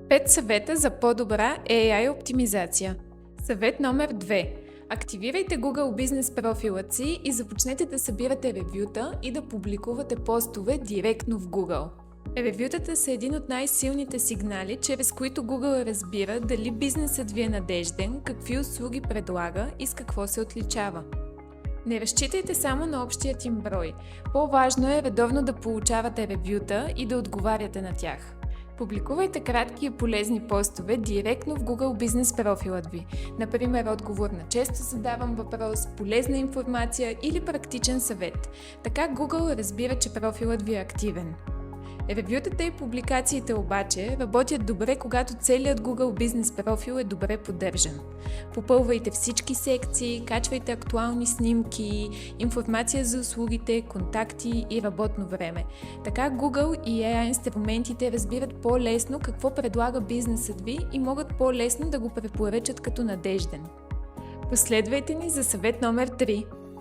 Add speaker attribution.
Speaker 1: 5 съвета за по-добра AI оптимизация. Съвет номер 2. Активирайте Google бизнес профилът си и започнете да събирате ревюта и да публикувате постове директно в Google. Ревютата са един от най-силните сигнали, чрез които Google разбира дали бизнесът ви е надежден, какви услуги предлага и с какво се отличава. Не разчитайте само на общият им брой. По-важно е редовно да получавате ревюта и да отговаряте на тях. Публикувайте кратки и полезни постове директно в Google бизнес профилът ви. Например, отговор на често задаван въпрос, полезна информация или практичен съвет. Така Google разбира, че профилът ви е активен. Ревютата и публикациите обаче работят добре, когато целият Google бизнес профил е добре поддържан. Попълвайте всички секции, качвайте актуални снимки, информация за услугите, контакти и работно време. Така Google и AI инструментите разбират по-лесно какво предлага бизнесът ви и могат по-лесно да го препоръчат като надежден. Последвайте ни за съвет номер 3.